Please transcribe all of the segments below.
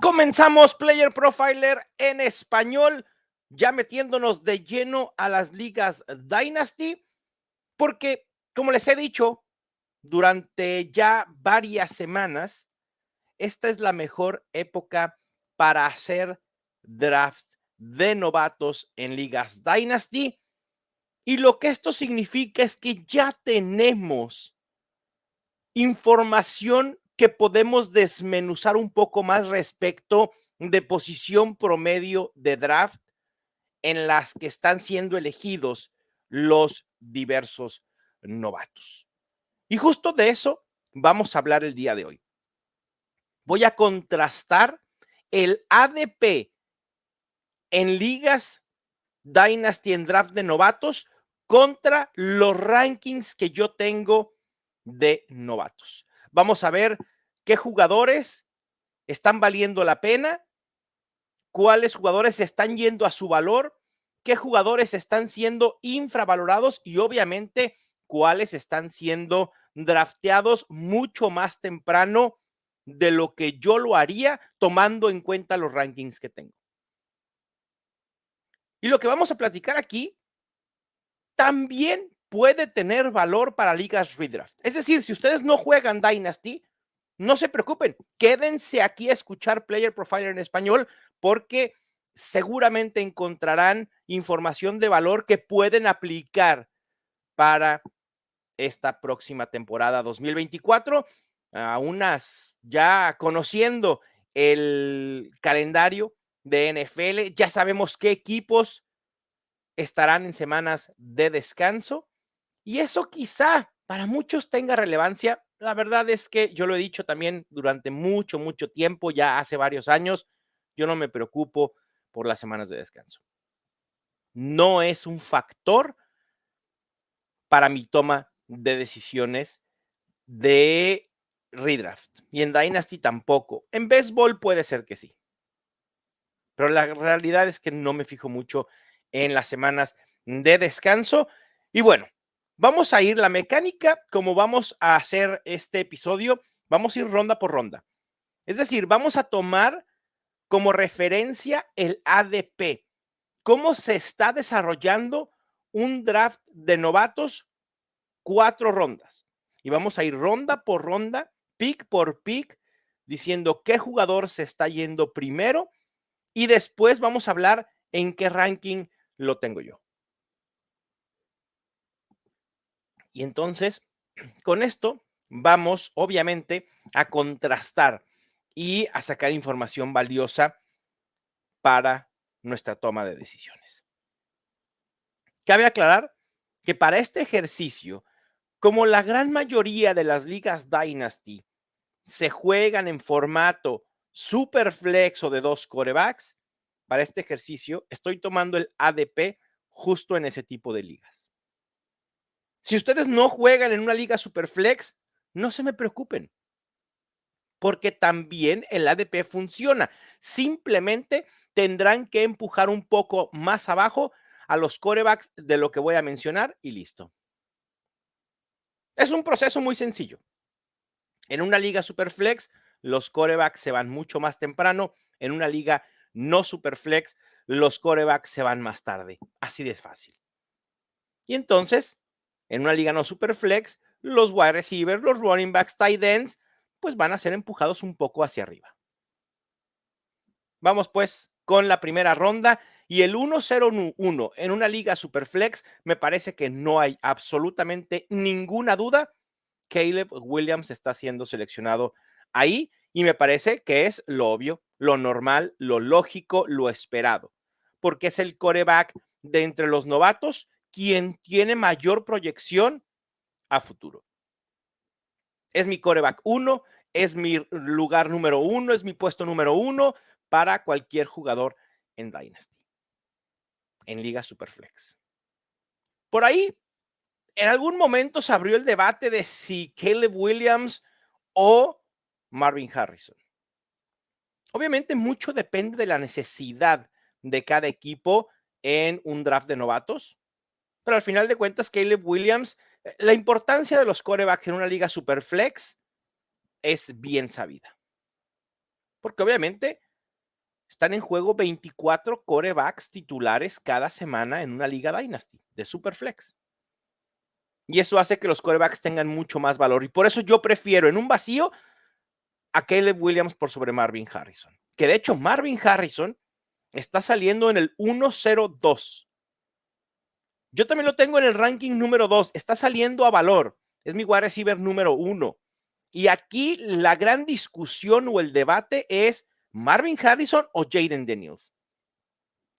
Comenzamos Player Profiler en español, ya metiéndonos de lleno a las ligas Dynasty, porque como les he dicho durante ya varias semanas, esta es la mejor época para hacer draft de novatos en ligas Dynasty. Y lo que esto significa es que ya tenemos información que podemos desmenuzar un poco más respecto de posición promedio de draft en las que están siendo elegidos los diversos novatos. Y justo de eso vamos a hablar el día de hoy. Voy a contrastar el ADP en ligas Dynasty en draft de novatos contra los rankings que yo tengo de novatos. Vamos a ver qué jugadores están valiendo la pena, cuáles jugadores están yendo a su valor, qué jugadores están siendo infravalorados y obviamente cuáles están siendo drafteados mucho más temprano de lo que yo lo haría tomando en cuenta los rankings que tengo. Y lo que vamos a platicar aquí también puede tener valor para ligas redraft. Es decir, si ustedes no juegan Dynasty, no se preocupen, quédense aquí a escuchar Player Profiler en español porque seguramente encontrarán información de valor que pueden aplicar para esta próxima temporada 2024. A unas ya conociendo el calendario de NFL, ya sabemos qué equipos estarán en semanas de descanso y eso quizá para muchos tenga relevancia. La verdad es que yo lo he dicho también durante mucho tiempo, ya hace varios años, yo no me preocupo por las semanas de descanso. No es un factor para mi toma de decisiones de redraft y en Dynasty tampoco. En béisbol puede ser que sí, pero la realidad es que no me fijo mucho en las semanas de descanso. Y bueno, vamos a ir la mecánica, como vamos a hacer este episodio, vamos a ir ronda por ronda. Es decir, vamos a tomar como referencia el ADP, cómo se está desarrollando un draft de novatos, 4 rondas. Y vamos a ir ronda por ronda, pick por pick, diciendo qué jugador se está yendo primero y después vamos a hablar en qué ranking lo tengo yo. Y entonces, con esto vamos obviamente a contrastar y a sacar información valiosa para nuestra toma de decisiones. Cabe aclarar que para este ejercicio, como la gran mayoría de las ligas Dynasty se juegan en formato Superflex o de 2 quarterbacks, para este ejercicio estoy tomando el ADP justo en ese tipo de ligas. Si ustedes no juegan en una liga Superflex, no se me preocupen, porque también el ADP funciona. Simplemente tendrán que empujar un poco más abajo a los quarterbacks de lo que voy a mencionar y listo. Es un proceso muy sencillo. En una liga Superflex, los quarterbacks se van mucho más temprano. En una liga no Superflex, los quarterbacks se van más tarde. Así de fácil. Y entonces, en una liga no Superflex, los wide receivers, los running backs, tight ends, pues van a ser empujados un poco hacia arriba. Vamos pues con la primera ronda y el 1-0-1 en una liga Superflex, me parece que no hay absolutamente ninguna duda. Caleb Williams está siendo seleccionado ahí y me parece que es lo obvio, lo normal, lo lógico, lo esperado, porque es el quarterback de entre los novatos quien tiene mayor proyección a futuro. Es mi quarterback 1, es mi lugar número 1, es mi puesto número 1 para cualquier jugador en Dynasty, en Liga Superflex. Por ahí, en algún momento se abrió el debate de si Caleb Williams o Marvin Harrison. Obviamente mucho depende de la necesidad de cada equipo en un draft de novatos, pero al final de cuentas Caleb Williams, la importancia de los quarterbacks en una liga superflex es bien sabida. Porque obviamente Están en juego 24 quarterbacks titulares cada semana en una liga Dynasty de Superflex. Y eso hace que los quarterbacks tengan mucho más valor. Y por eso yo prefiero en un vacío a Caleb Williams por sobre Marvin Harrison. Que de hecho Marvin Harrison está saliendo en el 102. Yo también lo tengo en el ranking número 2. Está saliendo a valor. Es mi wide receiver número 1. Y aquí la gran discusión o el debate es Marvin Harrison o Jaden Daniels.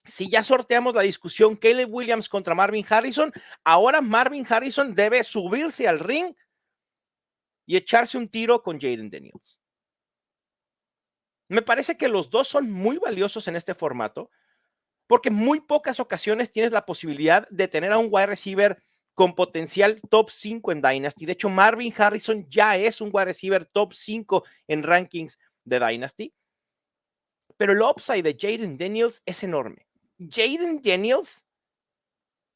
Si ya sorteamos la discusión Caleb Williams contra Marvin Harrison, ahora Marvin Harrison debe subirse al ring y echarse un tiro con Jaden Daniels. Me parece que los dos son muy valiosos en este formato porque en muy pocas ocasiones tienes la posibilidad de tener a un wide receiver con potencial top 5 en Dynasty. De hecho, Marvin Harrison ya es un wide receiver top 5 en rankings de Dynasty. Pero el upside de Jaden Daniels es enorme. Jaden Daniels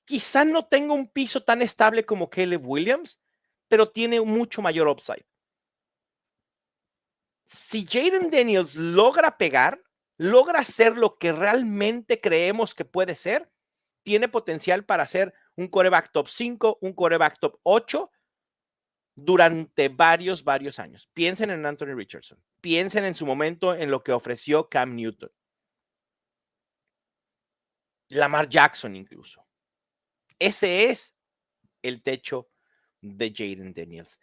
quizá no tenga un piso tan estable como Caleb Williams, pero tiene mucho mayor upside. Si Jaden Daniels logra pegar, logra ser lo que realmente creemos que puede ser, tiene potencial para ser un quarterback top 5, un quarterback top 8 durante varios años. Piensen en Anthony Richardson. Piensen en su momento en lo que ofreció Cam Newton. Lamar Jackson incluso. Ese es el techo de Jaden Daniels.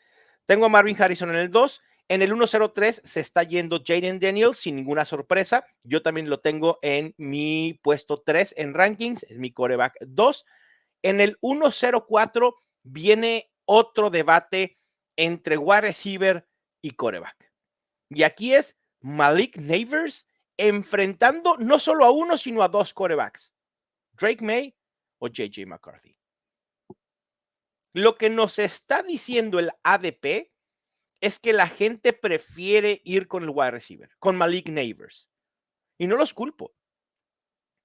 Tengo a Marvin Harrison en el 2. En el 103 se está yendo Jaden Daniels sin ninguna sorpresa. Yo también lo tengo en mi puesto 3 en rankings. Es mi quarterback 2. En el 104 viene otro debate entre wide receiver y quarterback. Y aquí es Malik Neighbors enfrentando no solo a uno, sino a dos quarterbacks. Drake May o JJ McCarthy. Lo que nos está diciendo el ADP es que la gente prefiere ir con el wide receiver, con Malik Neighbors. Y no los culpo.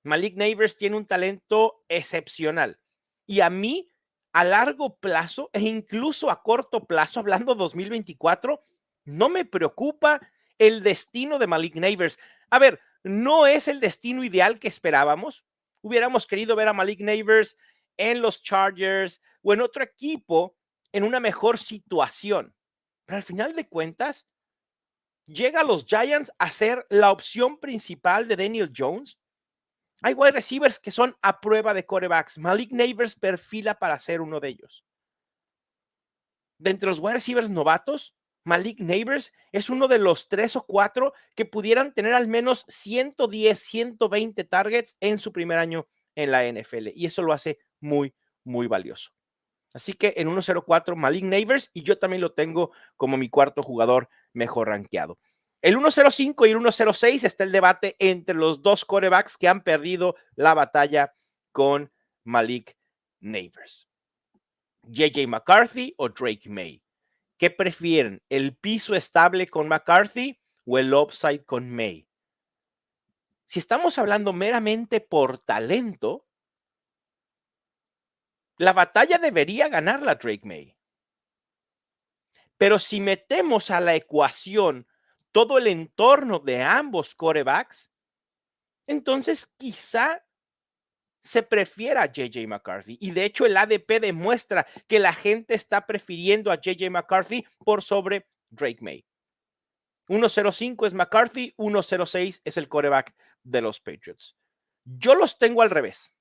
Malik Neighbors tiene un talento excepcional. Y a mí, a largo plazo e incluso a corto plazo, hablando 2024, no me preocupa el destino de Malik Neighbors. A ver, no es el destino ideal que esperábamos. Hubiéramos querido ver a Malik Neighbors en los Chargers o en otro equipo en una mejor situación. Pero al final de cuentas, llega a los Giants a ser la opción principal de Daniel Jones. Hay wide receivers que son a prueba de quarterbacks. Malik Neighbors perfila para ser uno de ellos. De entre los wide receivers novatos, Malik Neighbors es uno de los 3 o 4 que pudieran tener al menos 110, 120 targets en su primer año en la NFL. Y eso lo hace muy valioso. Así que en 104 Malik Neighbors y yo también lo tengo como mi cuarto jugador mejor rankeado. El 105 y el 106 está el debate entre los dos quarterbacks que han perdido la batalla con Malik Neighbors. JJ McCarthy o Drake May. ¿Qué prefieren? ¿El piso estable con McCarthy o el upside con May? Si estamos hablando meramente por talento, la batalla debería ganarla Drake May. Pero si metemos a la ecuación todo el entorno de ambos quarterbacks, entonces quizá se prefiera a JJ McCarthy. Y de hecho el ADP demuestra que la gente está prefiriendo a JJ McCarthy por sobre Drake May. 105 es McCarthy, 106 es el quarterback de los Patriots. Yo los tengo al revés.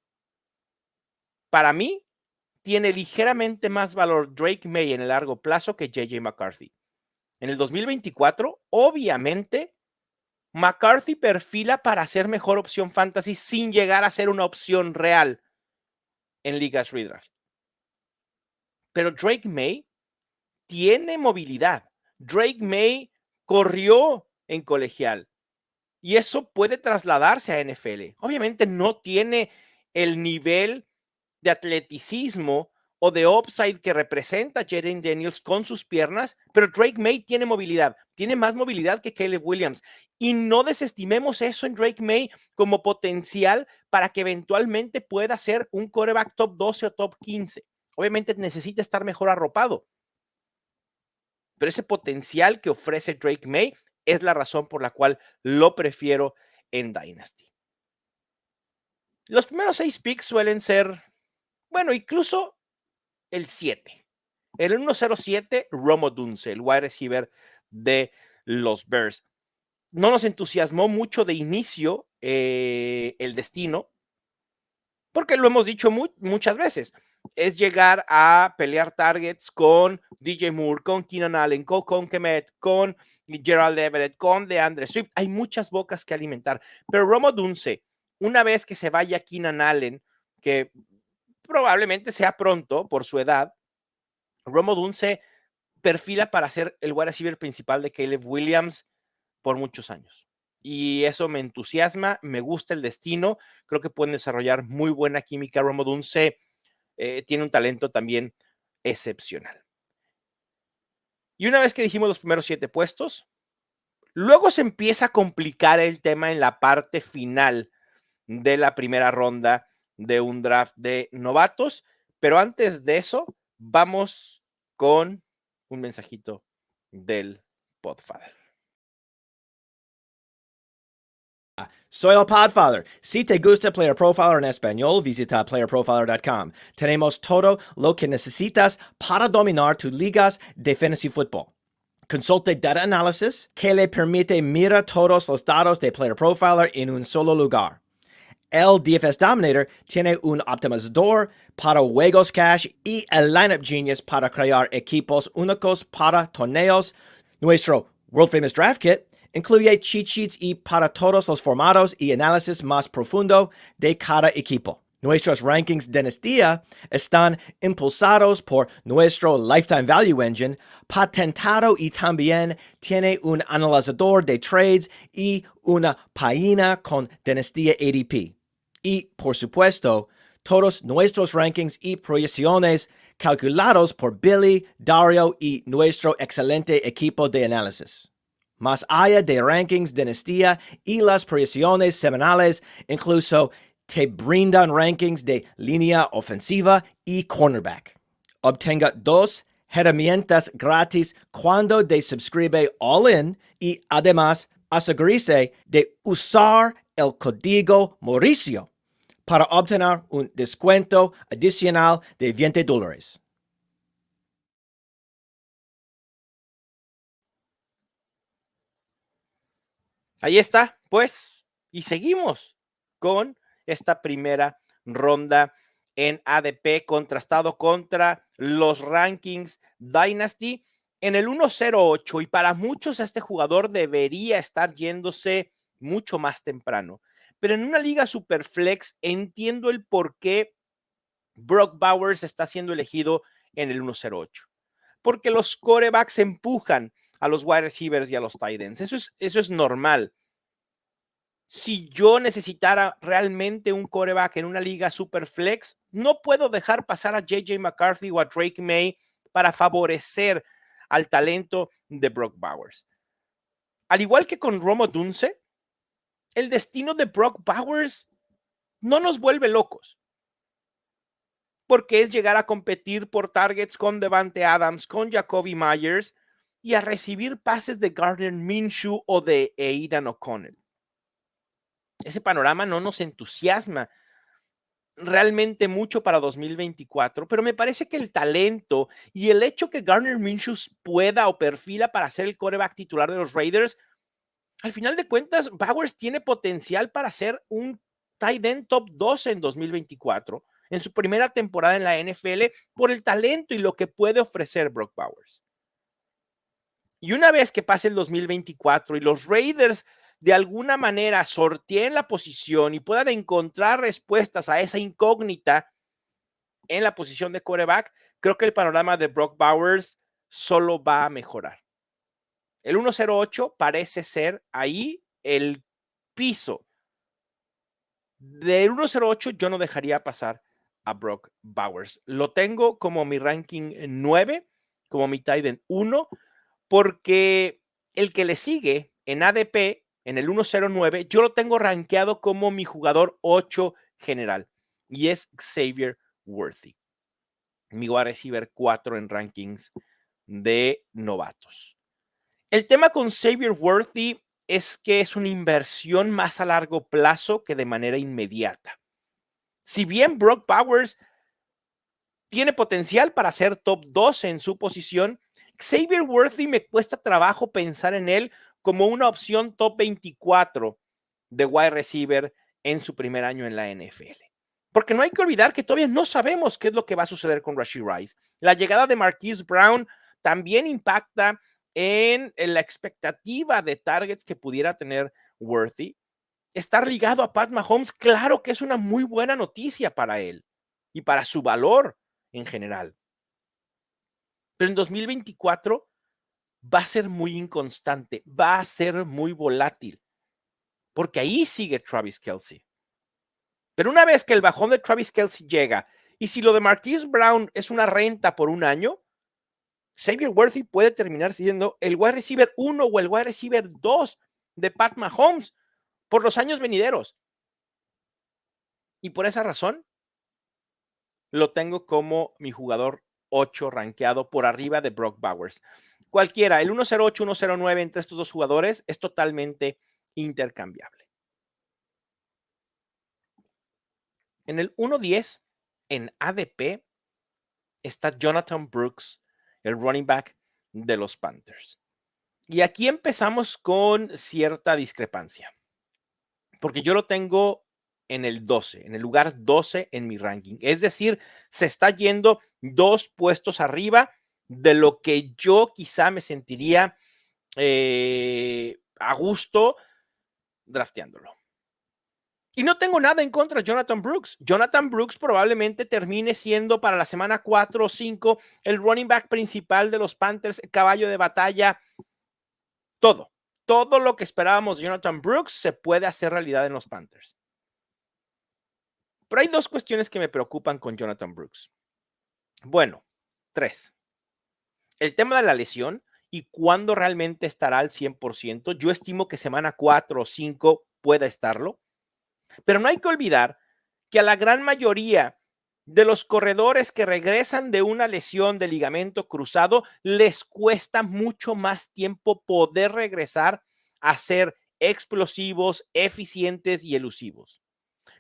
Para mí, tiene ligeramente más valor Drake May en el largo plazo que JJ McCarthy. En el 2024, obviamente, McCarthy perfila para ser mejor opción fantasy sin llegar a ser una opción real en ligas redraft. Pero Drake May tiene movilidad. Drake May corrió en colegial y eso puede trasladarse a NFL. Obviamente no tiene el nivel de atleticismo o de upside que representa Jaden Daniels con sus piernas, pero Drake May tiene movilidad, tiene más movilidad que Caleb Williams. Y no desestimemos eso en Drake May como potencial para que eventualmente pueda ser un quarterback top 12 o top 15. Obviamente necesita estar mejor arropado, pero ese potencial que ofrece Drake May es la razón por la cual lo prefiero en Dynasty. Los primeros 6 picks suelen ser, bueno, incluso el 7. El 107, Rome Odunze, el wide receiver de los Bears. No nos entusiasmó mucho de inicio el destino, porque lo hemos dicho muchas veces. Es llegar a pelear targets con DJ Moore, con Keenan Allen, con Kemet, con Gerald Everett, con DeAndre Swift. Hay muchas bocas que alimentar. Pero Rome Odunze, una vez que se vaya Keenan Allen, que probablemente sea pronto por su edad, Rome Odunze perfila para ser el wide receiver principal de Caleb Williams por muchos años. Y eso me entusiasma, me gusta el destino, creo que pueden desarrollar muy buena química. Rome Odunze tiene un talento también excepcional. Y una vez que dijimos los primeros 7 puestos, luego se empieza a complicar el tema en la parte final de la primera ronda de un draft de novatos. Pero antes de eso, vamos con un mensajito del Podfather. Soy el Podfather. Si te gusta Player Profiler en español, visita playerprofiler.com. Tenemos todo lo que necesitas para dominar tus ligas de fantasy football. Consulte Data Analysis, que le permite mirar todos los datos de Player Profiler en un solo lugar. El DFS Dominator tiene un optimizador para juegos cash y el Lineup Genius para crear equipos únicos para torneos. Nuestro World Famous Draft Kit incluye cheat sheets y para todos los formatos y análisis más profundo de cada equipo. Nuestros rankings de dinastía están impulsados por nuestro Lifetime Value Engine, patentado, y también tiene un analizador de trades y una página con dinastía ADP. Y, por supuesto, todos nuestros rankings y proyecciones calculados por Billy, Dario y nuestro excelente equipo de análisis. Más allá de rankings, dinastía y las proyecciones semanales, incluso te brindan rankings de línea ofensiva y cornerback. Obtenga 2 herramientas gratis cuando te suscribe All In y además asegúrese de usar el código Mauricio para obtener un descuento adicional de $20. Ahí está, pues, y seguimos con esta primera ronda en ADP contrastado contra los rankings Dynasty en el 108, y para muchos este jugador debería estar yéndose mucho más temprano. Pero en una liga Superflex entiendo el por qué Brock Bowers está siendo elegido en el 108. Porque los quarterbacks empujan a los wide receivers y a los tight ends. Eso es normal. Si yo necesitara realmente un quarterback en una liga super flex, no puedo dejar pasar a JJ McCarthy o a Drake May para favorecer al talento de Brock Bowers. Al igual que con Rome Odunze, el destino de Brock Bowers no nos vuelve locos, porque es llegar a competir por targets con Devante Adams, con Jacoby Myers y a recibir pases de Gardner Minshew o de Aidan O'Connell. Ese panorama no nos entusiasma realmente mucho para 2024, pero me parece que el talento y el hecho que Gardner Minshew pueda o perfila para ser el quarterback titular de los Raiders, al final de cuentas, Bowers tiene potencial para ser un tight end top 12 en 2024, en su primera temporada en la NFL, por el talento y lo que puede ofrecer Brock Bowers. Y una vez que pase el 2024 y los Raiders de alguna manera sorteen la posición y puedan encontrar respuestas a esa incógnita en la posición de quarterback, creo que el panorama de Brock Bowers solo va a mejorar. El 108 parece ser ahí el piso. Del 108 yo no dejaría pasar a Brock Bowers. Lo tengo como mi ranking 9, como mi tight end 1, porque el que le sigue en ADP, en el 109, yo lo tengo rankeado como mi jugador 8 general, y es Xavier Worthy, mi wide receiver 4 en rankings de novatos. El tema con Xavier Worthy es que es una inversión más a largo plazo que de manera inmediata. Si bien Brock Bowers tiene potencial para ser top 12 en su posición, Xavier Worthy me cuesta trabajo pensar en él como una opción top 24 de wide receiver en su primer año en la NFL. Porque no hay que olvidar que todavía no sabemos qué es lo que va a suceder con Rashee Rice. La llegada de Marquise Brown también impacta en la expectativa de targets que pudiera tener Worthy. Estar ligado a Pat Mahomes, claro que es una muy buena noticia para él y para su valor en general. Pero en 2024 va a ser muy inconstante, va a ser muy volátil, porque ahí sigue Travis Kelce. Pero una vez que el bajón de Travis Kelce llega, y si lo de Marquise Brown es una renta por un año, Xavier Worthy puede terminar siendo el wide receiver 1 o el wide receiver 2 de Pat Mahomes por los años venideros. Y por esa razón, lo tengo como mi jugador 8 rankeado por arriba de Brock Bowers. Cualquiera, el 108, 109 entre estos dos jugadores es totalmente intercambiable. En el 110, en ADP, está Jonathan Brooks, el running back de los Panthers. Y aquí empezamos con cierta discrepancia, porque yo lo tengo en el 12, en el lugar 12 en mi ranking. Es decir, se está yendo 2 puestos arriba de lo que yo quizá me sentiría a gusto drafteándolo. Y no tengo nada en contra de Jonathan Brooks. Jonathan Brooks probablemente termine siendo para la semana 4 o 5 el running back principal de los Panthers, el caballo de batalla, todo. Todo lo que esperábamos de Jonathan Brooks se puede hacer realidad en los Panthers. Pero hay 2 cuestiones que me preocupan con Jonathan Brooks. Bueno, 3. El tema de la lesión y cuándo realmente estará al 100%. Yo estimo que semana 4 o 5 pueda estarlo. Pero no hay que olvidar que a la gran mayoría de los corredores que regresan de una lesión de ligamento cruzado les cuesta mucho más tiempo poder regresar a ser explosivos, eficientes y elusivos.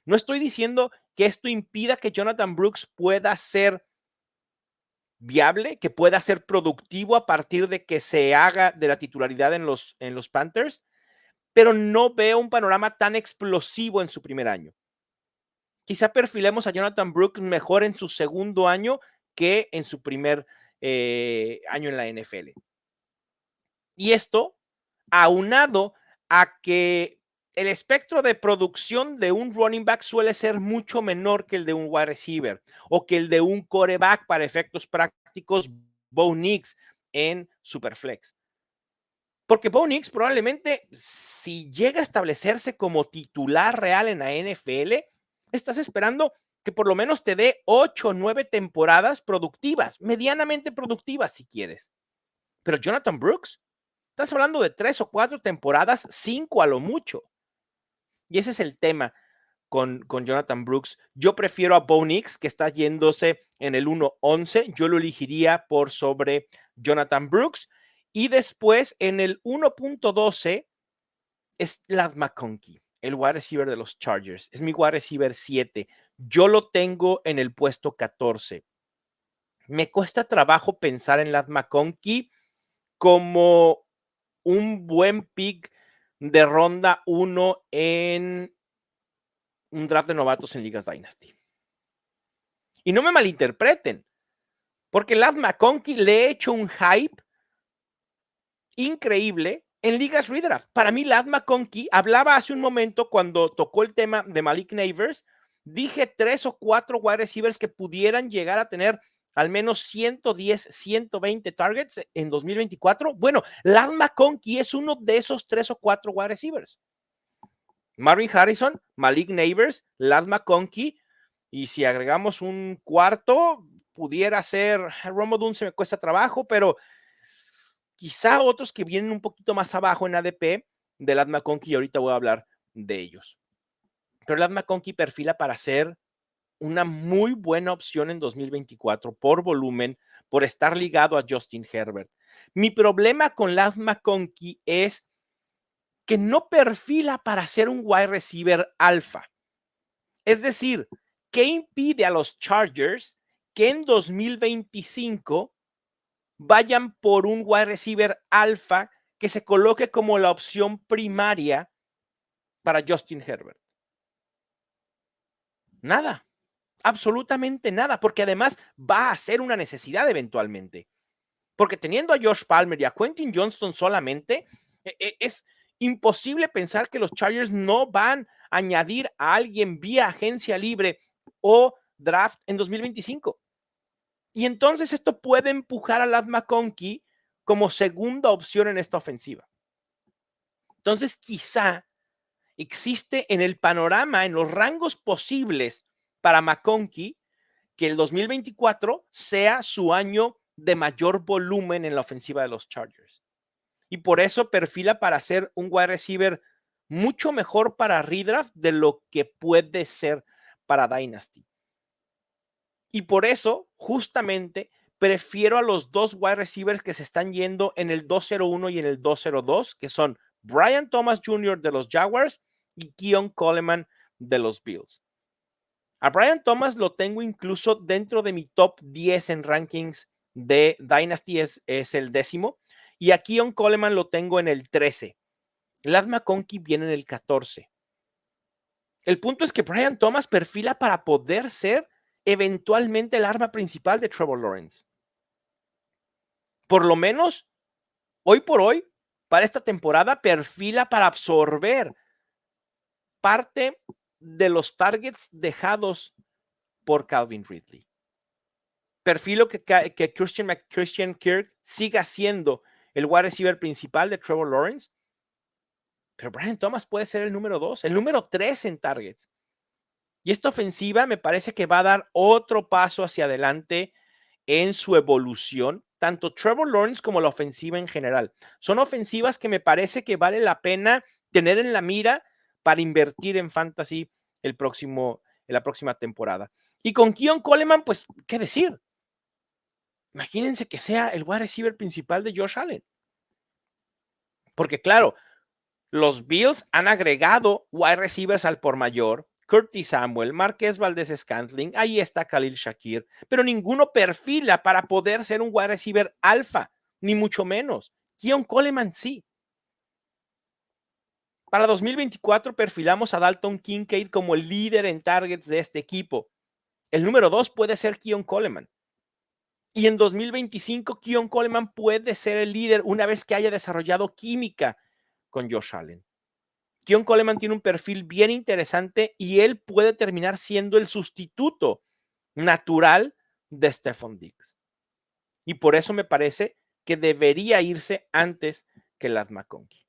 No estoy diciendo que esto impida que Jonathan Brooks pueda ser viable, que pueda ser productivo a partir de que se haga de la titularidad en los Panthers, pero no veo un panorama tan explosivo en su primer año. Quizá perfilemos a Jonathan Brooks mejor en su segundo año que en su primer año en la NFL. Y esto aunado a que el espectro de producción de un running back suele ser mucho menor que el de un wide receiver o que el de un quarterback para efectos prácticos, Bo Nix en Superflex. Porque Bo Nix probablemente, si llega a establecerse como titular real en la NFL, estás esperando que por lo menos te dé 8 o 9 temporadas productivas, medianamente productivas si quieres. Pero Jonathan Brooks, estás hablando de 3 o 4 temporadas, 5 a lo mucho. Y ese es el tema con Jonathan Brooks. Yo prefiero a Bo Nix, que está yéndose en el 1-11. Yo lo elegiría por sobre Jonathan Brooks. Y después en el 1.12 es Ladd McConkey, el wide receiver de los Chargers. Es mi wide receiver 7. Yo lo tengo en el puesto 14. Me cuesta trabajo pensar en Ladd McConkey como un buen pick de ronda 1 en un draft de novatos en Ligas Dynasty. Y no me malinterpreten, porque Ladd McConkey le he hecho un hype increíble en Ligas Redraft. Para mí, Ladd McConkey, hablaba hace un momento cuando tocó el tema de Malik Neighbors, dije 3 o 4 wide receivers que pudieran llegar a tener al menos 110, 120 targets en 2024. Bueno, Ladd McConkey es uno de esos 3 o 4 wide receivers. Marvin Harrison, Malik Neighbors, Ladd McConkey, y si agregamos un cuarto, pudiera ser Rome Odunze, me cuesta trabajo, pero quizá otros que vienen un poquito más abajo en ADP de Ladd McConkey, y ahorita voy a hablar de ellos. Pero Ladd McConkey perfila para ser una muy buena opción en 2024 por volumen, por estar ligado a Justin Herbert. Mi problema con Ladd McConkey es que no perfila para ser un wide receiver alfa. Es decir, ¿qué impide a los Chargers que en 2025 vayan por un wide receiver alfa que se coloque como la opción primaria para Justin Herbert? Nada, absolutamente nada, porque además va a ser una necesidad eventualmente. Porque teniendo a Josh Palmer y a Quentin Johnston solamente, es imposible pensar que los Chargers no van a añadir a alguien vía agencia libre o draft en 2025. Y entonces esto puede empujar a Ladd McConkey como segunda opción en esta ofensiva. Entonces quizá existe en el panorama, en los rangos posibles para McConkey, que el 2024 sea su año de mayor volumen en la ofensiva de los Chargers. Y por eso perfila para ser un wide receiver mucho mejor para redraft de lo que puede ser para Dynasty. Y por eso, justamente, prefiero a los dos wide receivers que se están yendo en el 201 y en el 202, que son Brian Thomas Jr. de los Jaguars y Keon Coleman de los Bills. A Brian Thomas lo tengo incluso dentro de mi top 10 en rankings de Dynasty, es el 10º. Y a Keon Coleman lo tengo en el 13. Ladd McConkey viene en el 14. El punto es que Brian Thomas perfila para poder ser eventualmente el arma principal de Trevor Lawrence. Por lo menos, hoy por hoy, para esta temporada, perfila para absorber parte de los targets dejados por Calvin Ridley. Perfilo que Christian Kirk siga siendo el wide receiver principal de Trevor Lawrence, pero Brian Thomas puede ser el número 2, el número 3 en targets. Y esta ofensiva me parece que va a dar otro paso hacia adelante en su evolución, tanto Trevor Lawrence como la ofensiva en general. Son ofensivas que me parece que vale la pena tener en la mira para invertir en fantasy en la próxima temporada. Y con Keon Coleman, pues, ¿qué decir? Imagínense que sea el wide receiver principal de Josh Allen. Porque claro, los Bills han agregado wide receivers al por mayor. Curtis Samuel, Marquez Valdez-Scantling, ahí está Khalil Shakir, pero ninguno perfila para poder ser un wide receiver alfa, ni mucho menos. Keon Coleman sí. Para 2024 perfilamos a Dalton Kincaid como el líder en targets de este equipo. El número 2 puede ser Keon Coleman. Y en 2025, Keon Coleman puede ser el líder una vez que haya desarrollado química con Josh Allen. Keon Coleman tiene un perfil bien interesante y él puede terminar siendo el sustituto natural de Stephon Diggs. Y por eso me parece que debería irse antes que Ladd McConkey.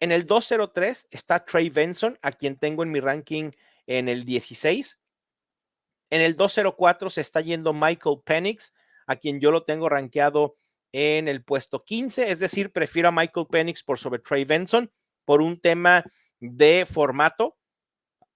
En el 203 está Trey Benson, a quien tengo en mi ranking en el 16. En el 204 se está yendo Michael Penix, a quien yo lo tengo rankeado en el puesto 15. Es decir, prefiero a Michael Penix por sobre Trey Benson por un tema de formato.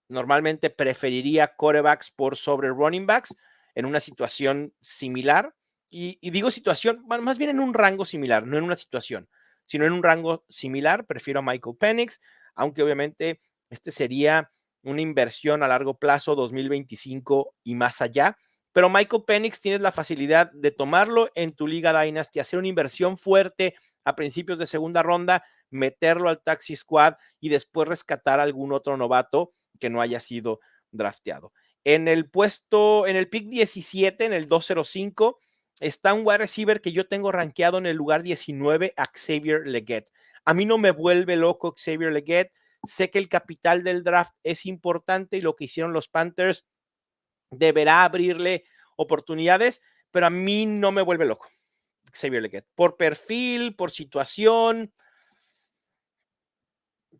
Normalmente preferiría quarterbacks por sobre running backs en una situación similar. Y digo situación, bueno, más bien en un rango similar, no en una situación, sino en un rango similar. Prefiero a Michael Penix, aunque obviamente este sería una inversión a largo plazo, 2025 y más allá. Pero Michael Penix tienes la facilidad de tomarlo en tu Liga Dynasty, hacer una inversión fuerte a principios de segunda ronda, meterlo al taxi squad y después rescatar a algún otro novato que no haya sido drafteado. En el pick 17, en el 205, está un wide receiver que yo tengo rankeado en el lugar 19, Xavier Legette. A mí no me vuelve loco Xavier Legette. Sé que el capital del draft es importante y lo que hicieron los Panthers deberá abrirle oportunidades, pero a mí no me vuelve loco Xavier Legette. Por perfil, por situación,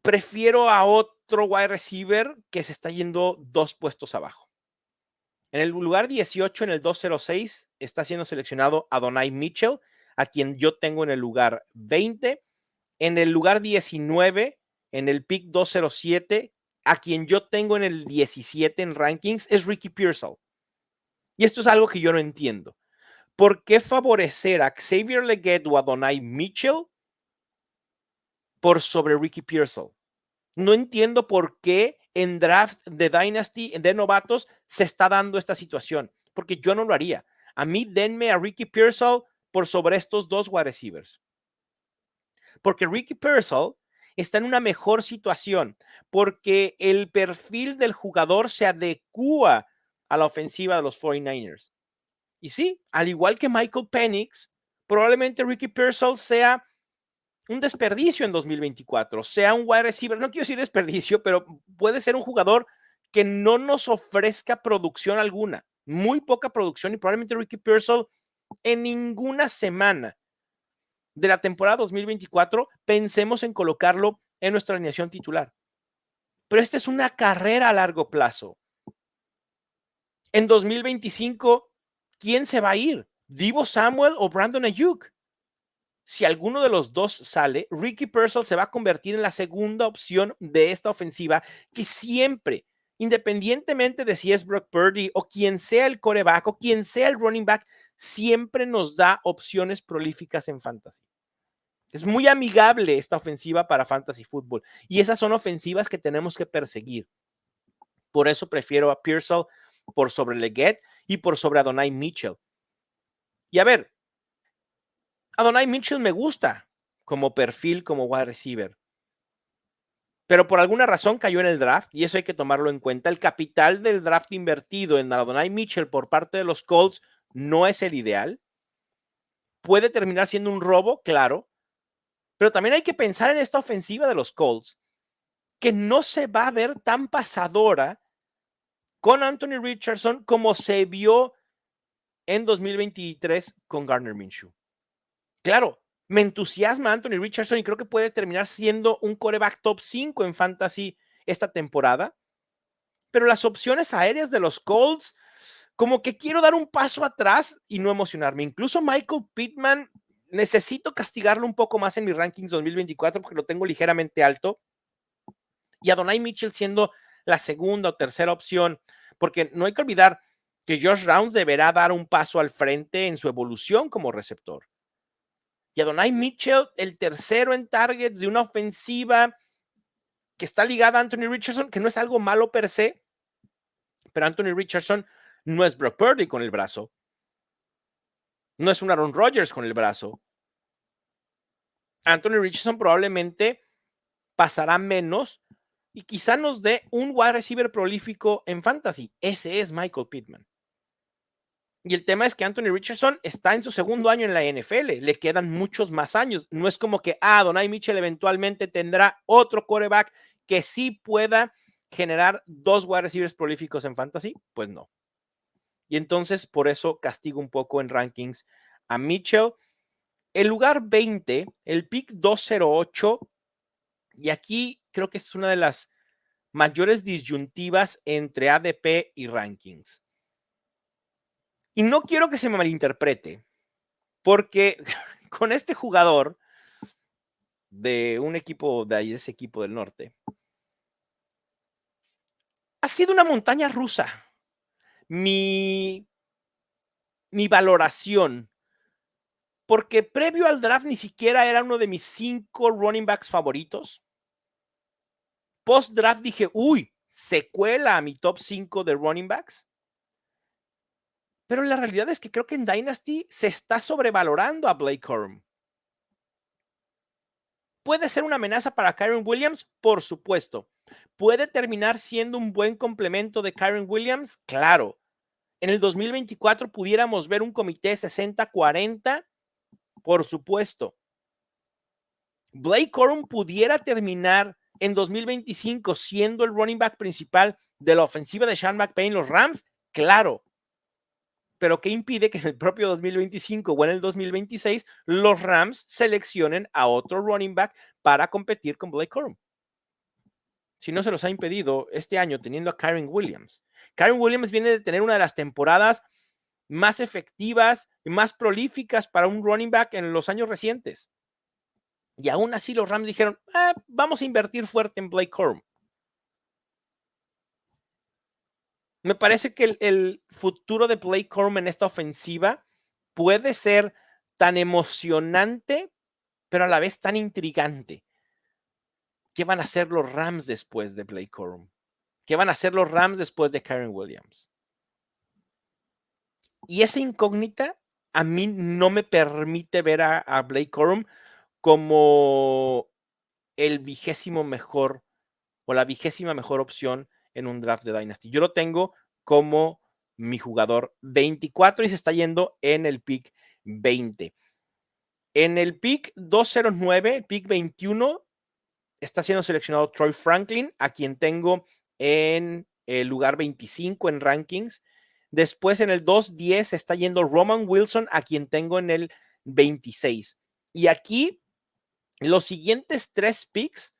prefiero a otro wide receiver que se está yendo 2 puestos abajo. En el lugar 18, en el 206, está siendo seleccionado Adonai Mitchell, a quien yo tengo en el lugar 20. En el lugar 19, en el pick 207, a quien yo tengo en el 17 en rankings, es Ricky Pearsall. Y esto es algo que yo no entiendo. ¿Por qué favorecer a Xavier Legette o a Adonai Mitchell por sobre Ricky Pearsall. No entiendo por qué en draft de Dynasty, de novatos, se está dando esta situación, porque yo no lo haría. A mí denme a Ricky Pearsall por sobre estos dos wide receivers. Porque Ricky Pearsall está en una mejor situación, porque el perfil del jugador se adecua a la ofensiva de los 49ers. Y sí, al igual que Michael Penix, probablemente Ricky Pearsall sea un desperdicio en 2024, sea un wide receiver, no quiero decir desperdicio, pero puede ser un jugador que no nos ofrezca producción alguna, muy poca producción, y probablemente Ricky Pearsall en ninguna semana de la temporada 2024 pensemos en colocarlo en nuestra alineación titular. Pero esta es una carrera a largo plazo. En 2025, ¿quién se va a ir? ¿Divo Samuel o Brandon Ayuk? Si alguno de los dos sale, Ricky Pearsall se va a convertir en la segunda opción de esta ofensiva que siempre, independientemente de si es Brock Purdy o quien sea el quarterback o quien sea el running back, siempre nos da opciones prolíficas en fantasy. Es muy amigable esta ofensiva para fantasy fútbol y esas son ofensivas que tenemos que perseguir. Por eso prefiero a Pearsall por sobre Leggett y por sobre Adonai Mitchell. Y a ver, Adonai Mitchell me gusta como perfil, como wide receiver, pero por alguna razón cayó en el draft y eso hay que tomarlo en cuenta. El capital del draft invertido en Adonai Mitchell por parte de los Colts no es el ideal. Puede terminar siendo un robo, claro, pero también hay que pensar en esta ofensiva de los Colts, que no se va a ver tan pasadora con Anthony Richardson como se vio en 2023 con Gardner Minshew. Claro, me entusiasma Anthony Richardson y creo que puede terminar siendo un quarterback top 5 en fantasy esta temporada, pero las opciones aéreas de los Colts, como que quiero dar un paso atrás y no emocionarme. Incluso Michael Pittman, necesito castigarlo un poco más en mis rankings 2024 porque lo tengo ligeramente alto. Y Adonai Mitchell siendo la segunda o tercera opción, porque no hay que olvidar que Josh Downs deberá dar un paso al frente en su evolución como receptor. Y Adonai Mitchell, el tercero en targets de una ofensiva que está ligada a Anthony Richardson, que no es algo malo per se, pero Anthony Richardson no es Brock Purdy con el brazo, no es un Aaron Rodgers con el brazo. Anthony Richardson probablemente pasará menos y quizá nos dé un wide receiver prolífico en fantasy. Ese es Michael Pittman. Y el tema es que Anthony Richardson está en su segundo año en la NFL, le quedan muchos más años. No es como que Adonai Mitchell eventualmente tendrá otro quarterback que sí pueda generar dos wide receivers prolíficos en fantasy. Pues no. Y entonces por eso castigo un poco en rankings a Mitchell. El lugar 20, el pick 208, y aquí creo que es una de las mayores disyuntivas entre ADP y rankings. Y no quiero que se me malinterprete, porque con este jugador de un equipo de ahí, de ese equipo del norte, ha sido una montaña rusa. Mi valoración, porque previo al draft ni siquiera era uno de mis 5 running backs favoritos. Post draft dije, uy, se cuela a mi top 5 de running backs. Pero la realidad es que creo que en Dynasty se está sobrevalorando a Blake Corum. ¿Puede ser una amenaza para Kyren Williams? Por supuesto. ¿Puede terminar siendo un buen complemento de Kyren Williams? Claro. En el 2024 pudiéramos ver un comité 60-40, por supuesto. Blake Corum pudiera terminar en 2025 siendo el running back principal de la ofensiva de Sean McVay en los Rams, claro. Pero ¿qué impide que en el propio 2025 o en el 2026 los Rams seleccionen a otro running back para competir con Blake Corum? Si no se los ha impedido este año teniendo a Kyren Williams. Kyren Williams viene de tener una de las temporadas más efectivas y más prolíficas para un running back en los años recientes. Y aún así los Rams dijeron, vamos a invertir fuerte en Blake Corum. Me parece que el futuro de Blake Corum en esta ofensiva puede ser tan emocionante, pero a la vez tan intrigante. ¿qué van a hacer los Rams después de Blake Corum? ¿Qué van a hacer los Rams después de Kyren Williams? Y esa incógnita a mí no me permite ver a Blake Corum como el 20º mejor o la 20ª mejor opción en un draft de Dynasty. Yo lo tengo como mi jugador 24 y se está yendo en el pick 20. En el pick 209, el pick 21, está siendo seleccionado Troy Franklin, a quien tengo en el lugar 25 en rankings. Después en el 210 está yendo Roman Wilson, a quien tengo en el 26. Y aquí los siguientes 3 picks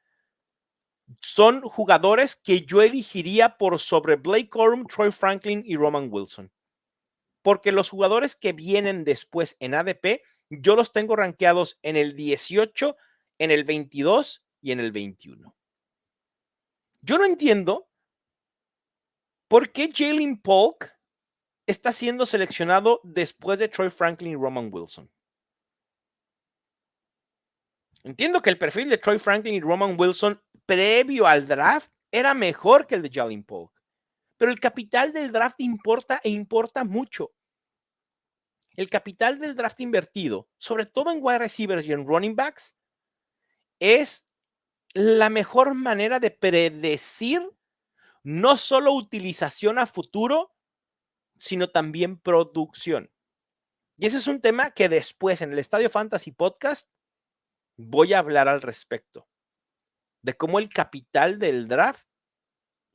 son jugadores que yo elegiría por sobre Blake Corum, Troy Franklin y Roman Wilson. Porque los jugadores que vienen después en ADP, yo los tengo rankeados en el 18, en el 22 y en el 21. Yo no entiendo por qué Jalen Polk está siendo seleccionado después de Troy Franklin y Roman Wilson. Entiendo que el perfil de Troy Franklin y Roman Wilson previo al draft era mejor que el de Jalen Polk, pero el capital del draft importa e importa mucho. El capital del draft invertido, sobre todo en wide receivers y en running backs, es la mejor manera de predecir no solo utilización a futuro, sino también producción. Y ese es un tema que después en el Estadio Fantasy Podcast voy a hablar al respecto, de cómo el capital del draft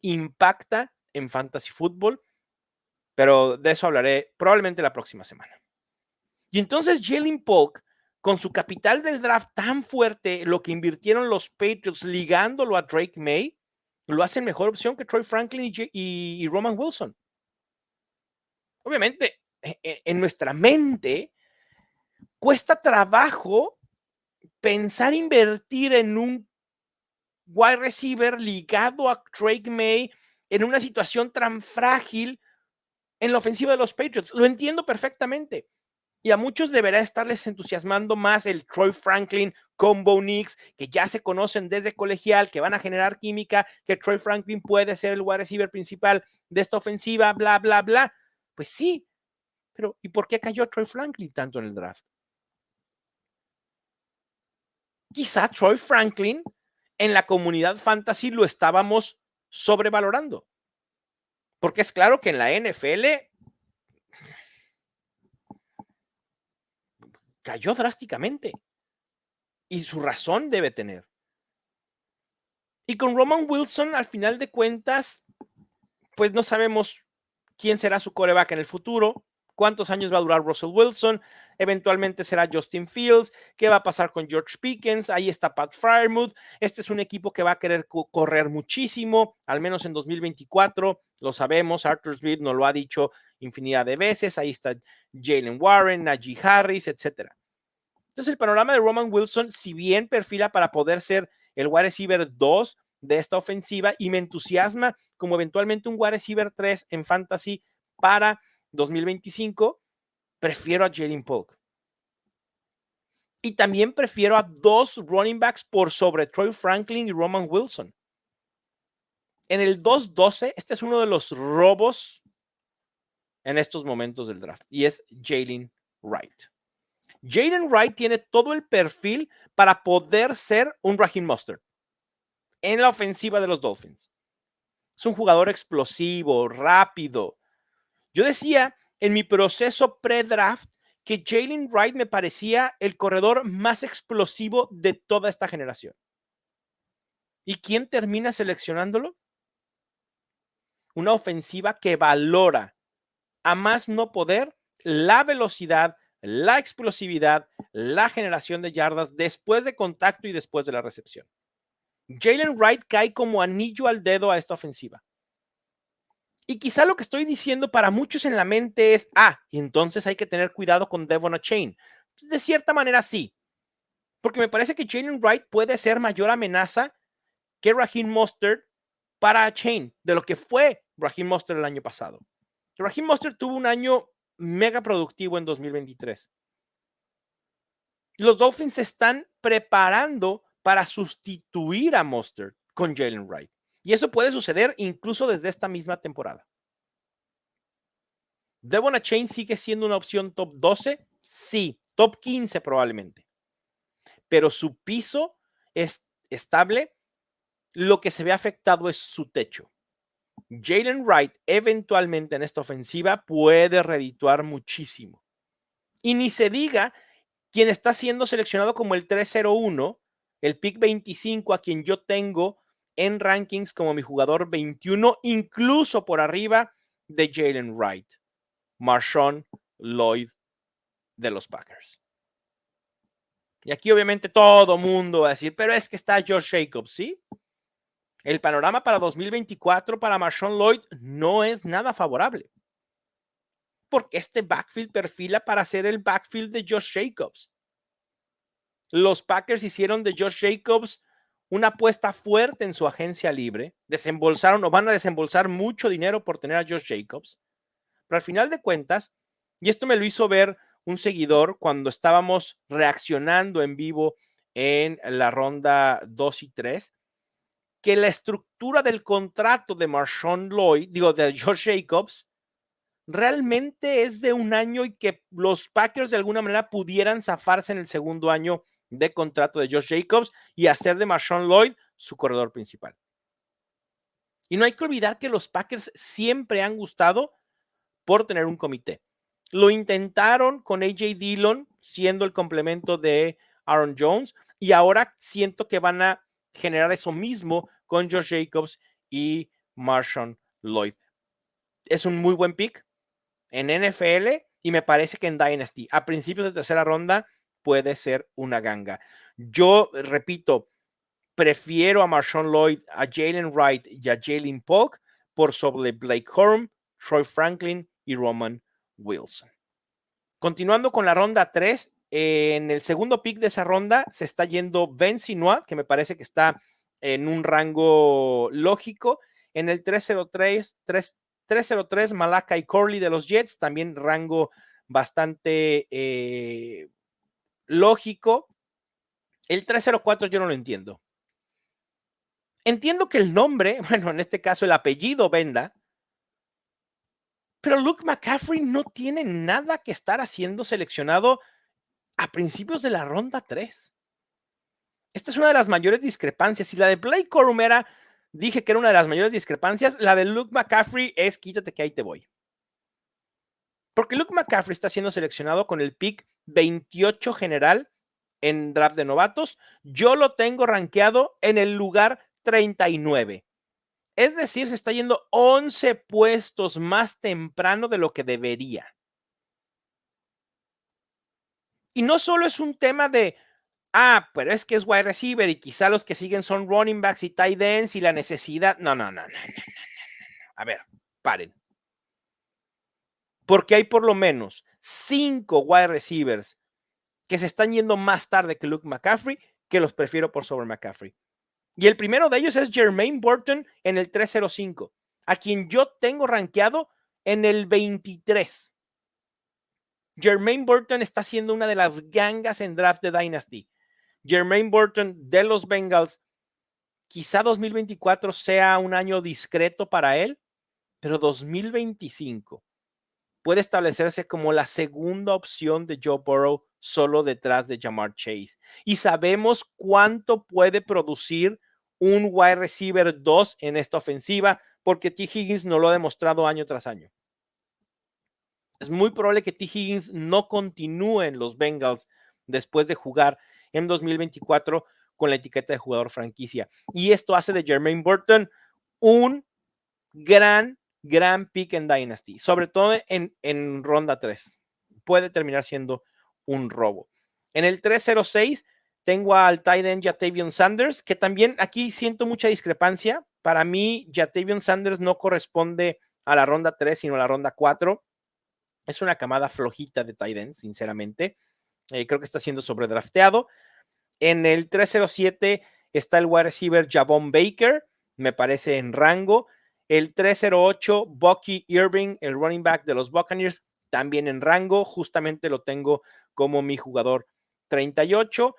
impacta en fantasy fútbol, pero de eso hablaré probablemente la próxima semana. Y entonces Jalen Polk, con su capital del draft tan fuerte, lo que invirtieron los Patriots ligándolo a Drake May, lo hacen mejor opción que Troy Franklin y Roman Wilson. Obviamente, en nuestra mente cuesta trabajo pensar invertir en un wide receiver ligado a Drake May en una situación tan frágil en la ofensiva de los Patriots. Lo entiendo perfectamente. Y a muchos deberá estarles entusiasmando más el Troy Franklin con Bo Nix, que ya se conocen desde colegial, que van a generar química, que Troy Franklin puede ser el wide receiver principal de esta ofensiva, bla, bla, bla. Pues sí, pero ¿y por qué cayó Troy Franklin tanto en el draft? Quizá Troy Franklin en la comunidad fantasy lo estábamos sobrevalorando. Porque es claro que en la NFL cayó drásticamente. Y su razón debe tener. Y con Roman Wilson, al final de cuentas, pues no sabemos quién será su quarterback en el futuro, cuántos años va a durar Russell Wilson, eventualmente será Justin Fields, qué va a pasar con George Pickens, ahí está Pat Freiermuth. Este es un equipo que va a querer correr muchísimo, al menos en 2024, lo sabemos, Arthur Smith nos lo ha dicho infinidad de veces, ahí está Jalen Warren, Najee Harris, etcétera. Entonces el panorama de Roman Wilson, si bien perfila para poder ser el wide receiver 2 de esta ofensiva y me entusiasma como eventualmente un wide receiver 3 en fantasy para 2025, prefiero a Jalen Polk. Y también prefiero a 2 running backs por sobre Troy Franklin y Roman Wilson. En el 2-12, este es uno de los robos en estos momentos del draft y es Jalen Wright. Jalen Wright tiene todo el perfil para poder ser un Raheem Mostert en la ofensiva de los Dolphins. Es un jugador explosivo, rápido. Yo decía en mi proceso pre-draft que Jalen Wright me parecía el corredor más explosivo de toda esta generación. ¿Y quién termina seleccionándolo? Una ofensiva que valora a más no poder la velocidad, la explosividad, la generación de yardas después de contacto y después de la recepción. Jalen Wright cae como anillo al dedo a esta ofensiva. Y quizá lo que estoy diciendo para muchos en la mente es, y entonces hay que tener cuidado con Devon Achane. De cierta manera sí, porque me parece que Jalen Wright puede ser mayor amenaza que Raheem Mostert para Achane, de lo que fue Raheem Mostert el año pasado. Raheem Mostert tuvo un año mega productivo en 2023. Los Dolphins se están preparando para sustituir a Mostert con Jalen Wright. Y eso puede suceder incluso desde esta misma temporada. ¿Devon Achane sigue siendo una opción top 12? Sí, top 15 probablemente. Pero su piso es estable. Lo que se ve afectado es su techo. Jalen Wright eventualmente en esta ofensiva puede redituar muchísimo. Y ni se diga quien está siendo seleccionado como el 301, el pick 25, a quien yo tengo en rankings como mi jugador 21, incluso por arriba de Jalen Wright, Marshawn Lloyd de los Packers. Y aquí obviamente todo mundo va a decir, pero es que está Josh Jacobs, ¿sí? El panorama para 2024 para Marshawn Lloyd no es nada favorable. Porque este backfield perfila para ser el backfield de Josh Jacobs. Los Packers hicieron de Josh Jacobs una apuesta fuerte en su agencia libre. Desembolsaron o van a desembolsar mucho dinero por tener a Josh Jacobs. Pero al final de cuentas, y esto me lo hizo ver un seguidor cuando estábamos reaccionando en vivo en la ronda 2 y 3, que la estructura del contrato de Marshawn Lloyd, de Josh Jacobs, realmente es de un año y que los Packers de alguna manera pudieran zafarse en el segundo año de contrato de Josh Jacobs y hacer de Marshawn Lloyd su corredor principal. Y no hay que olvidar que los Packers siempre han gustado por tener un comité. Lo intentaron con A.J. Dillon siendo el complemento de Aaron Jones y ahora siento que van a generar eso mismo con Josh Jacobs y Marshawn Lloyd. Es un muy buen pick en NFL y me parece que en Dynasty a principios de tercera ronda puede ser una ganga. Yo repito, prefiero a Marshawn Lloyd, a Jalen Wright y a Jalen Polk por sobre Blake Corum, Troy Franklin y Roman Wilson. Continuando con la ronda 3, en el segundo pick de esa ronda se está yendo Ben Sinnott, que me parece que está en un rango lógico. En el 303 Malachi Corley de los Jets, también rango bastante lógico. El 304 yo no lo entiendo. Entiendo que el nombre, bueno, en este caso el apellido venda, pero Luke McCaffrey no tiene nada que estar haciendo seleccionado a principios de la ronda 3. Esta es una de las mayores discrepancias. Y la de Blake Corum dije que era una de las mayores discrepancias. La de Luke McCaffrey es quítate que ahí te voy. Porque Luke McCaffrey está siendo seleccionado con el pick 28 general en draft de novatos. Yo lo tengo rankeado en el lugar 39. Es decir, se está yendo 11 puestos más temprano de lo que debería. Y no solo es un tema de, pero es que es wide receiver y quizá los que siguen son running backs y tight ends y la necesidad. No. A ver, paren. Porque hay por lo menos 5 wide receivers que se están yendo más tarde que Luke McCaffrey, que los prefiero por sobre McCaffrey. Y el primero de ellos es Jermaine Burton en el 305, a quien yo tengo rankeado en el 23. Jermaine Burton está siendo una de las gangas en draft de Dynasty. Jermaine Burton de los Bengals, quizá 2024 sea un año discreto para él, pero 2025 puede establecerse como la segunda opción de Joe Burrow solo detrás de Ja'Marr Chase. Y sabemos cuánto puede producir un wide receiver 2 en esta ofensiva, porque T. Higgins no lo ha demostrado año tras año. Es muy probable que T. Higgins no continúe en los Bengals después de jugar en 2024 con la etiqueta de jugador franquicia. Y esto hace de Jermaine Burton un gran pick en Dynasty, sobre todo en ronda 3. Puede terminar siendo un robo. En el 306 tengo al tight end Ja'Tavion Sanders, que también aquí siento mucha discrepancia. Para mí, Ja'Tavion Sanders no corresponde a la ronda 3, sino a la ronda 4. Es una camada flojita de tight end, sinceramente. Creo que está siendo sobredrafteado. En el 307 está el wide receiver Javon Baker, me parece en rango. El 308, Bucky Irving, el running back de los Buccaneers, también en rango. Justamente lo tengo como mi jugador 38.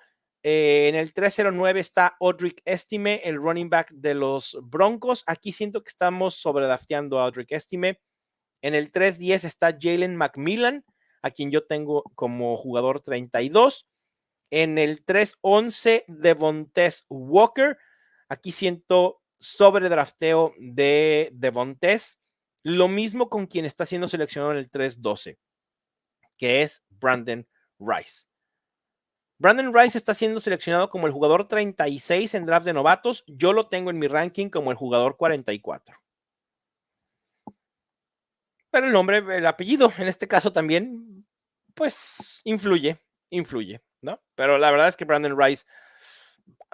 En el 309 está Audric Estime, el running back de los Broncos. Aquí siento que estamos sobredrafteando a Audric Estime. En el 310 está Jalen McMillan, a quien yo tengo como jugador 32. En el 311, Devontae Walker. Aquí siento sobredrafteo de Devontae. Lo mismo con quien está siendo seleccionado en el 312, que es Brandon Rice. Brandon Rice está siendo seleccionado como el jugador 36 en draft de novatos. Yo lo tengo en mi ranking como el jugador 44. Pero el nombre, el apellido, en este caso también, pues influye, ¿no? Pero la verdad es que Brandon Rice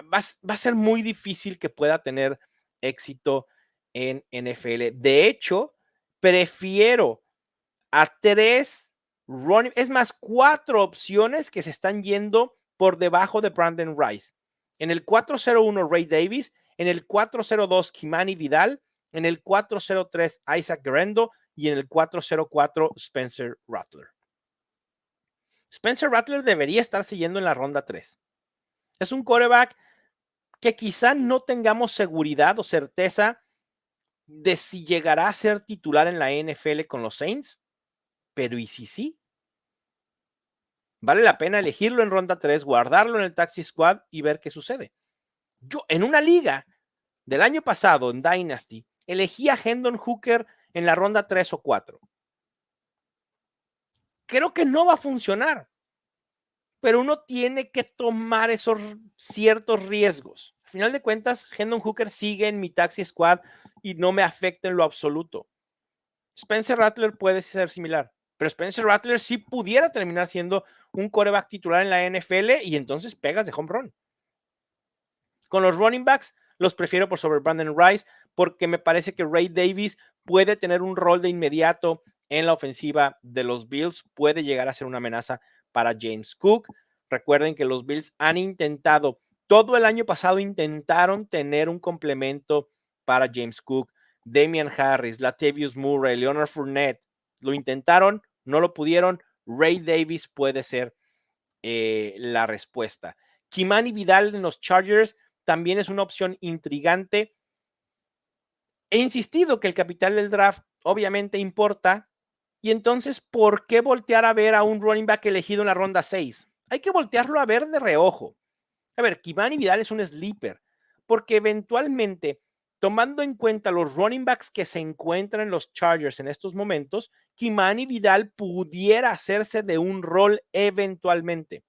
va a ser muy difícil que pueda tener éxito en NFL. De hecho, prefiero a 3 running, es más, 4 opciones que se están yendo por debajo de Brandon Rice. En el 401, Ray Davis. En el 402, Kimani Vidal. En el 403, Isaac Guerrero. Y en el 404, Spencer Rattler. Spencer Rattler debería estar siguiendo en la ronda 3. Es un quarterback que quizá no tengamos seguridad o certeza de si llegará a ser titular en la NFL con los Saints, pero ¿y si sí? Vale la pena elegirlo en ronda 3, guardarlo en el Taxi Squad y ver qué sucede. Yo, en una liga del año pasado, en Dynasty, elegí a Hendon Hooker en la ronda 3 o 4. Creo que no va a funcionar, pero uno tiene que tomar esos ciertos riesgos. Al final de cuentas, Hendon Hooker sigue en mi Taxi Squad y no me afecta en lo absoluto. Spencer Rattler puede ser similar, pero Spencer Rattler sí pudiera terminar siendo un quarterback titular en la NFL y entonces pegas de home run. Con los running backs, los prefiero por sobre Brandon Rice porque me parece que Ray Davis puede tener un rol de inmediato en la ofensiva de los Bills, puede llegar a ser una amenaza para James Cook. Recuerden que los Bills han intentado, todo el año pasado intentaron tener un complemento para James Cook, Damian Harris, Latavius Murray, Leonard Fournette. Lo intentaron, no lo pudieron. Ray Davis puede ser la respuesta. Kimani Vidal en los Chargers también es una opción intrigante. He insistido que el capital del draft obviamente importa. Y entonces, ¿por qué voltear a ver a un running back elegido en la ronda 6? Hay que voltearlo a ver de reojo. A ver, Kimani Vidal es un sleeper, porque eventualmente, tomando en cuenta los running backs que se encuentran en los Chargers en estos momentos, Kimani Vidal pudiera hacerse de un rol eventualmente.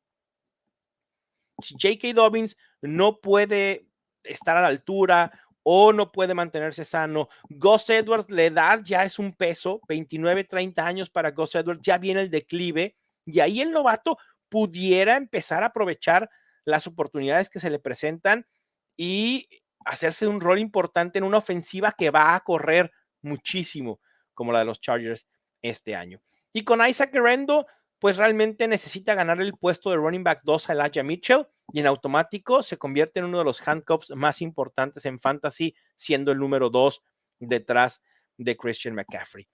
Si J.K. Dobbins no puede estar a la altura o no puede mantenerse sano, Gus Edwards, la edad ya es un peso, 29, 30 años para Gus Edwards, ya viene el declive y ahí el novato pudiera empezar a aprovechar las oportunidades que se le presentan y hacerse un rol importante en una ofensiva que va a correr muchísimo, como la de los Chargers este año. Y con Isaac Guerrero, pues realmente necesita ganar el puesto de running back 2 a Elijah Mitchell y en automático se convierte en uno de los handcuffs más importantes en fantasy, siendo el número 2 detrás de Christian McCaffrey.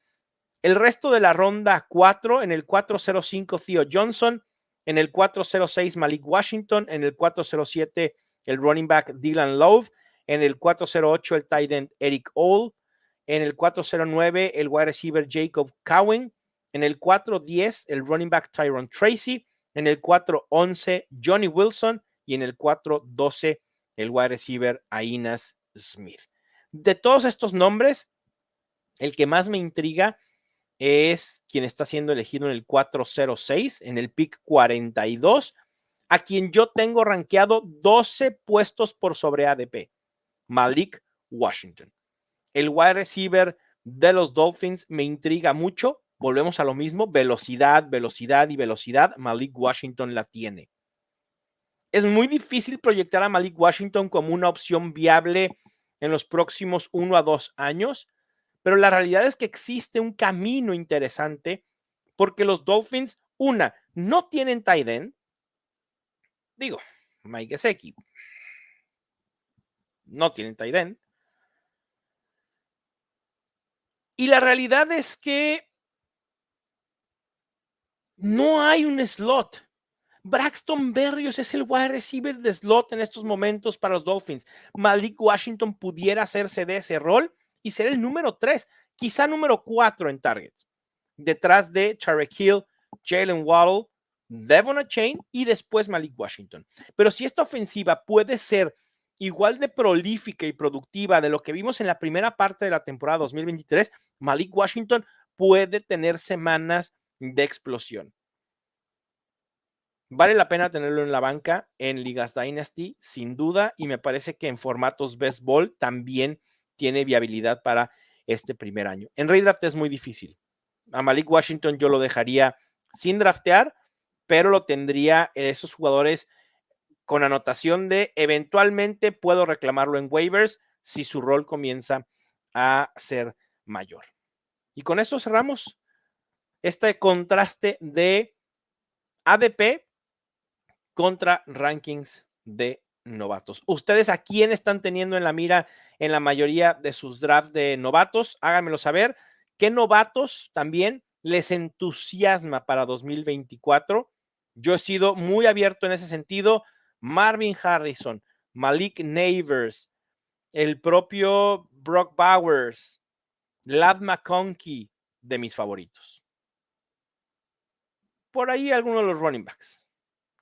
El resto de la ronda 4, en el 405 Theo Johnson, en el 406 Malik Washington, en el 407 el running back Dylan Love, en el 408 el tight end Eric Ole, en el 409 el wide receiver Jacob Cowen, en el 410 el running back Tyron Tracy, en el 411 Johnny Wilson y en el 412 el wide receiver Ainas Smith. De todos estos nombres, el que más me intriga es quien está siendo elegido en el 406, en el pick 42, a quien yo tengo rankeado 12 puestos por sobre ADP, Malik Washington. El wide receiver de los Dolphins me intriga mucho. Volvemos a lo mismo, velocidad, velocidad y velocidad. Malik Washington la tiene. Es muy difícil proyectar a Malik Washington como una opción viable en los próximos 1 a 2 años, pero la realidad es que existe un camino interesante porque los Dolphins, no tienen tight end. Digo, Mike Gesicki, no tienen tight end. Y la realidad es que no hay un slot. Braxton Berrios es el wide receiver de slot en estos momentos para los Dolphins. Malik Washington pudiera hacerse de ese rol y ser el número 3, quizá número 4 en targets, detrás de Tyreek Hill, Jalen Waddle, Devon Achane y después Malik Washington. Pero si esta ofensiva puede ser igual de prolífica y productiva de lo que vimos en la primera parte de la temporada 2023, Malik Washington puede tener semanas de explosión. Vale la pena tenerlo en la banca en ligas Dynasty, sin duda, y me parece que en formatos Best Ball también tiene viabilidad para este primer año. En redraft es muy difícil. A Malik Washington yo lo dejaría sin draftear, pero lo tendría en esos jugadores con anotación de eventualmente puedo reclamarlo en waivers si su rol comienza a ser mayor. Y con esto cerramos este contraste de ADP contra rankings de novatos. ¿Ustedes a quién están teniendo en la mira en la mayoría de sus drafts de novatos? Háganmelo saber. ¿Qué novatos también les entusiasma para 2024? Yo he sido muy abierto en ese sentido. Marvin Harrison, Malik Neighbors, el propio Brock Bowers, Ladd McConkey, de mis favoritos. Por ahí algunos de los running backs.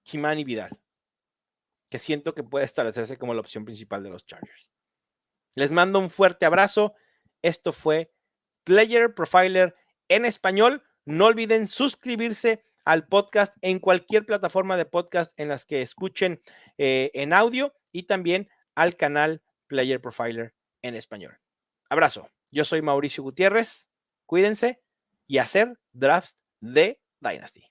Kimani Vidal, que siento que puede establecerse como la opción principal de los Chargers. Les mando un fuerte abrazo. Esto fue Player Profiler en español. No olviden suscribirse al podcast en cualquier plataforma de podcast en las que escuchen en audio y también al canal Player Profiler en español. Abrazo. Yo soy Mauricio Gutiérrez. Cuídense y hacer drafts de Dynasty.